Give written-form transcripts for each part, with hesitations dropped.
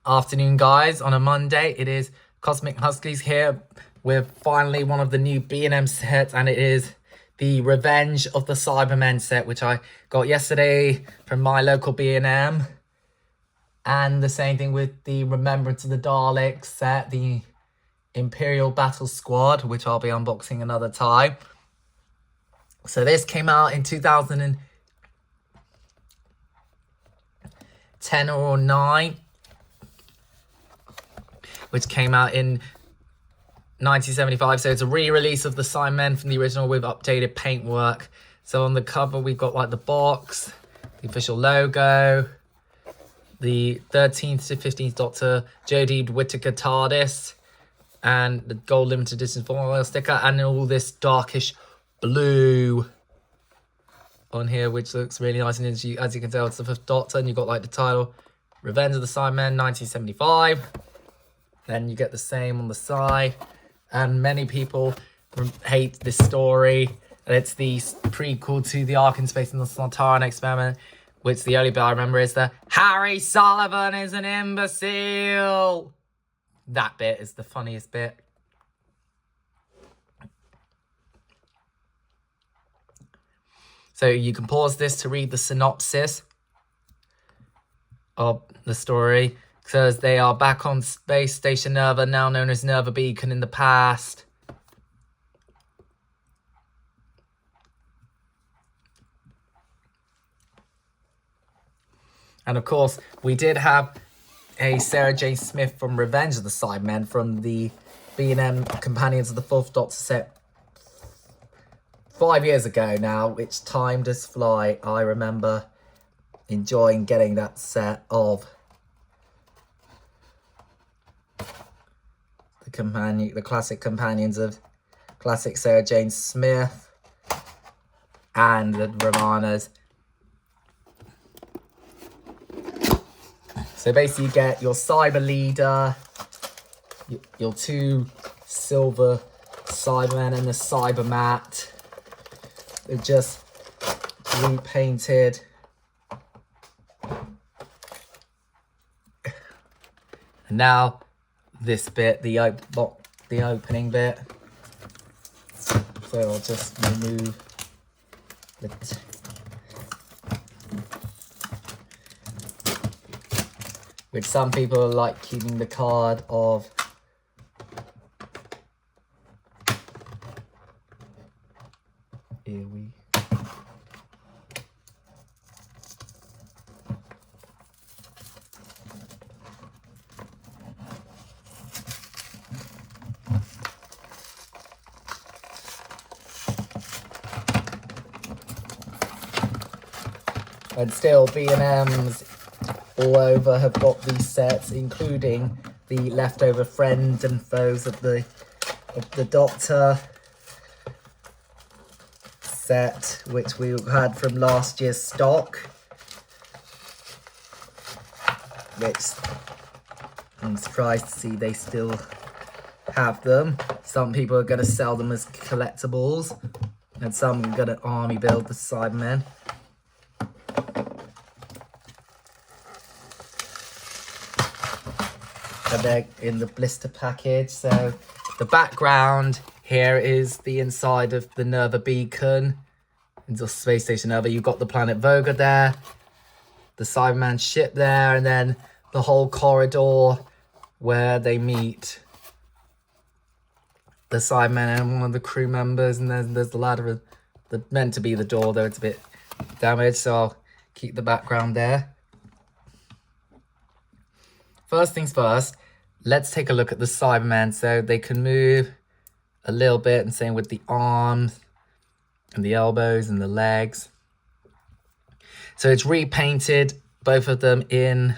Afternoon, guys. On a Monday, it is Cosmic Huskies here with finally one of the new B&M sets, and it is the Revenge of the Cybermen set, which I got yesterday from my local B&M. And the same thing with the Remembrance of the Daleks set, the Imperial Battle Squad, which I'll be unboxing another time. So this came out in 2010 or 9. Which came out in 1975. So it's a re-release of the Cybermen from the original with updated paintwork. So on the cover, we've got like the box, the official logo, the 13th to 15th Doctor, Jodie Whittaker TARDIS, and the gold limited edition foil sticker, and all this darkish blue on here, which looks really nice. And as you can tell, it's the 5th Doctor, and you've got like the title, Revenge of the Cybermen, 1975. Then you get the same on the side, and many people hate this story. And it's the prequel to the Ark in Space and the Sontaran Experiment, which the only bit I remember is the Harry Sullivan is an imbecile. That bit is the funniest bit. So you can pause this to read the synopsis of the story. Says they are back on Space Station Nerva, now known as Nerva Beacon in the past. And of course, we did have a Sarah Jane Smith from Revenge of the Cybermen from the B&M Companions of the 4th Doctor set 5 years ago now, which time does fly. I remember enjoying getting that set of the classic companions of classic Sarah Jane Smith and the Romanas. So basically you get your cyber leader, your 2 silver Cybermen and the cyber mat. They're just repainted. And now this bit, the opening bit. So I'll just remove it. Which some people like keeping the card of here we and still B&M's all over have got these sets, including the leftover friends and foes of the Doctor set, which we had from last year's stock, which I'm surprised to see they still have them. Some people are going to sell them as collectibles, and some are going to army build the Cybermen. And they're in the blister package. So the background here is the inside of the Nerva Beacon into Space Station Nerva. You've got the planet Voga there, the Cyberman ship there, and then the whole corridor where they meet the Cybermen and one of the crew members. And then there's the ladder, meant to be the door, though it's a bit damaged, so I'll keep the background there. First things first, let's take a look at the Cybermen. So they can move a little bit, and same with the arms and the elbows and the legs. So it's repainted, both of them in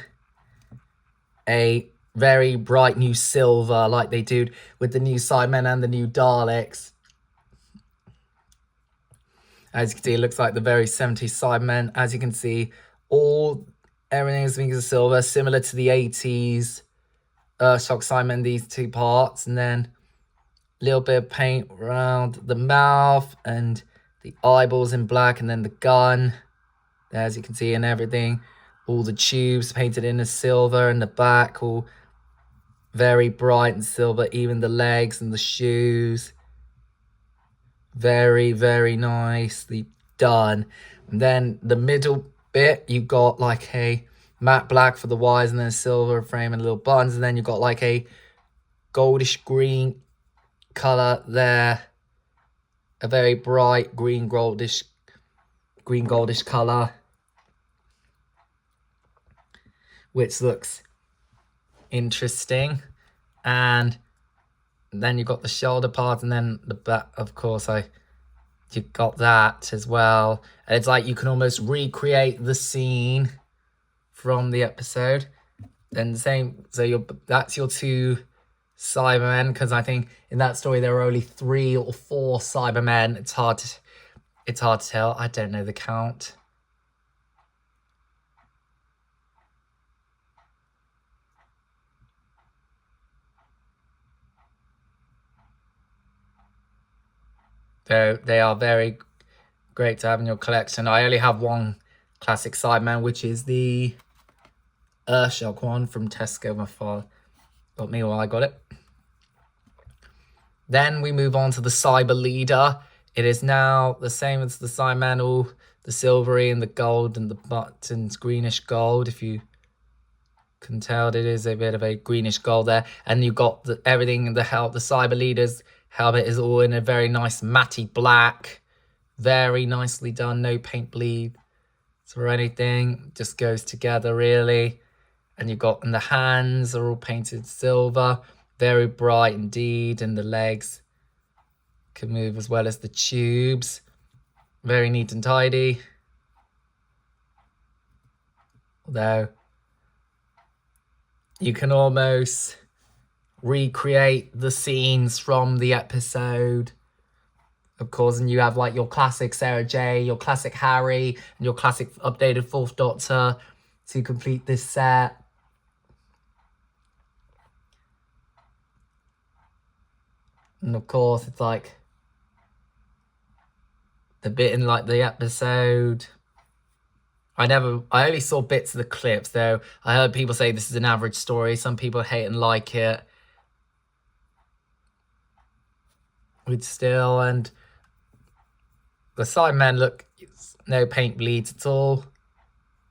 a very bright new silver, like they do with the new Cybermen and the new Daleks. As you can see, it looks like the very 70s Cybermen. As you can see, everything is made of silver, similar to the 80s Shock Cybermen, these 2 parts. And then a little bit of paint around the mouth and the eyeballs in black, and then the gun, as you can see, and everything all the tubes painted in as silver, and the back all very bright and silver, even the legs and the shoes. Very, very nicely done. And then the middle bit, you got like a matte black for the wires, and then a silver frame and little buttons, and then you've got like a goldish green color there, a very bright green goldish color, which looks interesting. And then you got the shoulder part, and then the back, of course, you got that as well. And it's like you can almost recreate the scene from the episode. And same, so that's your two Cybermen, because I think in that story there were only 3 or 4 Cybermen. It's hard to tell. I don't know the count. They are very great to have in your collection. I only have one classic Cyberman, which is the Earthshock one from Tesco. My father got me while I got it. Then we move on to the Cyber Leader. It is now the same as the Cyberman, all the silvery and the gold and the buttons, greenish gold. If you can tell, it is a bit of a greenish gold there. And you've got everything in the Cyber Leader's helmet is all in a very nice matty black. Very nicely done, no paint bleed or anything. Just goes together really. And and the hands are all painted silver. Very bright indeed, and the legs can move as well as the tubes. Very neat and tidy. Although you can almost recreate the scenes from the episode, of course, and you have like your classic Sarah J, your classic Harry, and your classic updated 4th Doctor to complete this set. And of course, it's like the bit in like the episode. I only saw bits of the clips, though. I heard people say this is an average story. Some people hate and like it. But still, and the Cybermen look, no paint bleeds at all.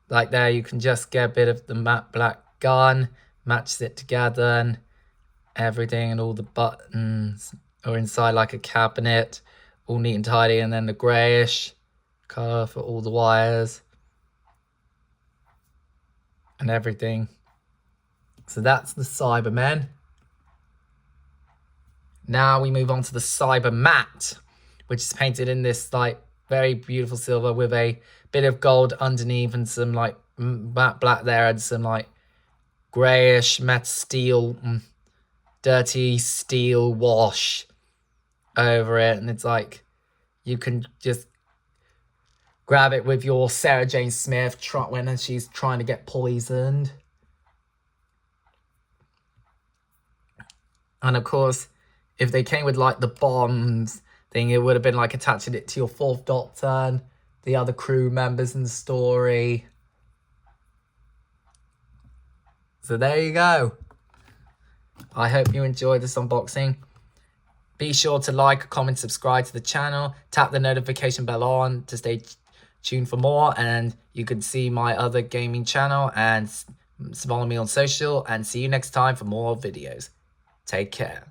Like there, you can just get a bit of the matte black gun, matches it together, and everything, and all the buttons are inside like a cabinet, all neat and tidy. And then the greyish colour for all the wires and everything. So that's the Cybermen. Now we move on to the Cyber Matte, which is painted in this like very beautiful silver with a bit of gold underneath and some like matte black there, and some like greyish matte steel, dirty steel wash over it. And it's like you can just grab it with your Sarah Jane Smith when she's trying to get poisoned. And of course, if they came with like the bombs thing, it would have been like attaching it to your 4th Doctor and the other crew members in the story. So there you go. I hope you enjoyed this unboxing. Be sure to like, comment, subscribe to the channel. Tap the notification bell on to stay tuned for more. And you can see my other gaming channel and follow me on social. And see you next time for more videos. Take care.